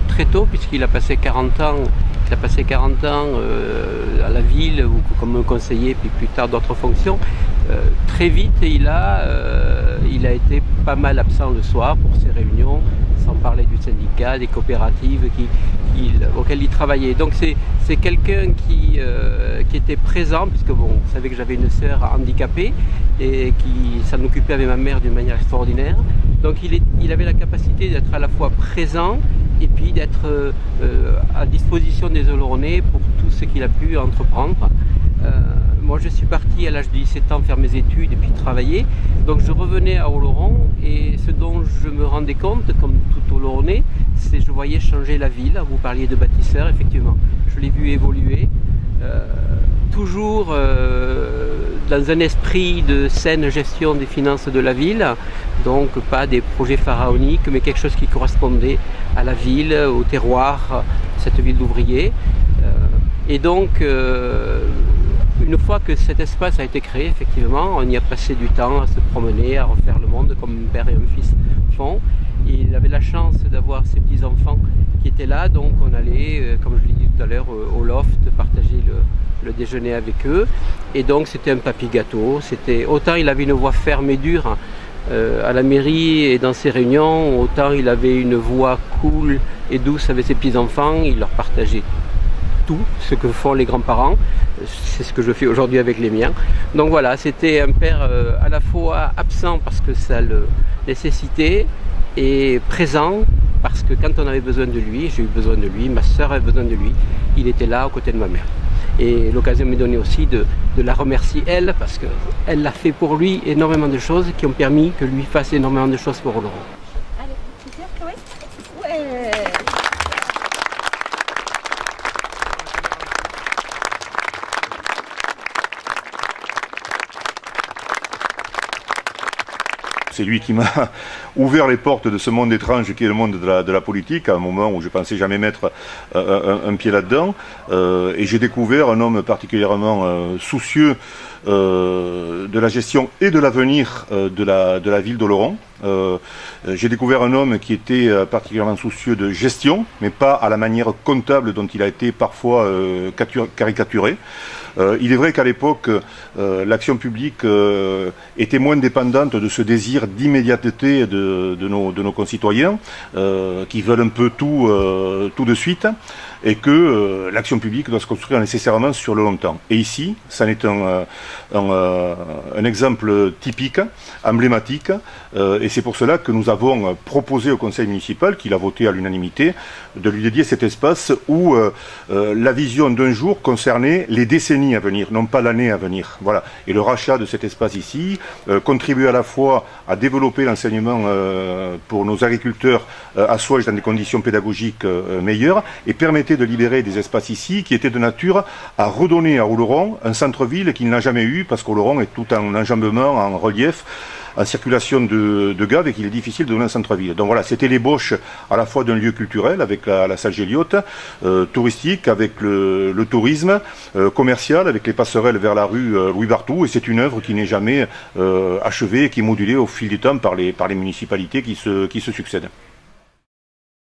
très tôt, puisqu'il a passé 40 ans. Il a passé 40 ans à la ville ou comme conseiller, puis plus tard d'autres fonctions. Très vite, il a été pas mal absent le soir pour ses réunions, sans parler du syndicat, des coopératives auxquelles il travaillait. Donc c'est quelqu'un qui était présent, puisque bon, vous savez que j'avais une sœur handicapée et qui s'en occupait avec ma mère d'une manière extraordinaire. Donc il avait la capacité d'être à la fois présent et puis d'être à disposition des Oloronais pour tout ce qu'il a pu entreprendre. Moi je suis parti à l'âge de 17 ans faire mes études et puis travailler, donc je revenais à Oloron et ce dont je me rendais compte, comme tout Oloronais, c'est que je voyais changer la ville. Vous parliez de bâtisseur, effectivement, je l'ai vu évoluer, toujours dans un esprit de saine gestion des finances de la ville, donc pas des projets pharaoniques, mais quelque chose qui correspondait à la ville, au terroir, cette ville d'ouvriers. Et donc, une fois que cet espace a été créé, effectivement, on y a passé du temps à se promener, à refaire le monde comme un père et un fils font. Et il avait la chance d'avoir ses petits-enfants qui étaient là, donc on allait, comme je l'ai dit tout à l'heure, au loft, partager le déjeuner avec eux. Et donc c'était un papy gâteau. Autant il avait une voix ferme et dure à la mairie et dans ses réunions, autant il avait une voix cool et douce avec ses petits-enfants. Il leur partageait tout ce que font les grands-parents. C'est ce que je fais aujourd'hui avec les miens. Donc voilà, c'était un père à la fois absent parce que ça le nécessitait et présent parce que quand on avait besoin de lui, j'ai eu besoin de lui, ma sœur avait besoin de lui, il était là aux côtés de ma mère. Et l'occasion m'est donnée aussi de la remercier elle, parce qu'elle a fait pour lui énormément de choses qui ont permis que lui fasse énormément de choses pour Oloron. Allez, c'est sûr, Chloé ? Ouais. C'est lui qui m'a ouvert les portes de ce monde étrange qui est le monde de la politique, à un moment où je pensais jamais mettre un pied là-dedans. Et j'ai découvert un homme particulièrement soucieux de la gestion et de l'avenir de la ville d'Oloron. J'ai découvert un homme qui était particulièrement soucieux de gestion, mais pas à la manière comptable dont il a été parfois caricaturé. Il est vrai qu'à l'époque, l'action publique était moins dépendante de ce désir d'immédiateté de nos concitoyens qui veulent un peu tout de suite, et que l'action publique doit se construire nécessairement sur le long terme. Et ici, ça en est un exemple typique, emblématique, et c'est pour cela que nous avons proposé au conseil municipal, qu'il a voté à l'unanimité, de lui dédier cet espace où la vision d'un jour concernait les décennies à venir, non pas l'année à venir. Voilà. Et le rachat de cet espace ici contribue à la fois à développer l'enseignement pour nos agriculteurs à Souages dans des conditions pédagogiques meilleures, et permettait de libérer des espaces ici qui étaient de nature à redonner à Oloron un centre-ville qu'il n'a jamais eu, parce qu'Oloron est tout en enjambement, en relief, en circulation de gave, et qu'il est difficile de donner un centre-ville. Donc voilà, c'était l'ébauche à la fois d'un lieu culturel avec la salle Géliotte, touristique avec le tourisme, commercial avec les passerelles vers la rue Louis Barthou, et c'est une œuvre qui n'est jamais achevée et qui est modulée au fil du temps par les municipalités qui se succèdent.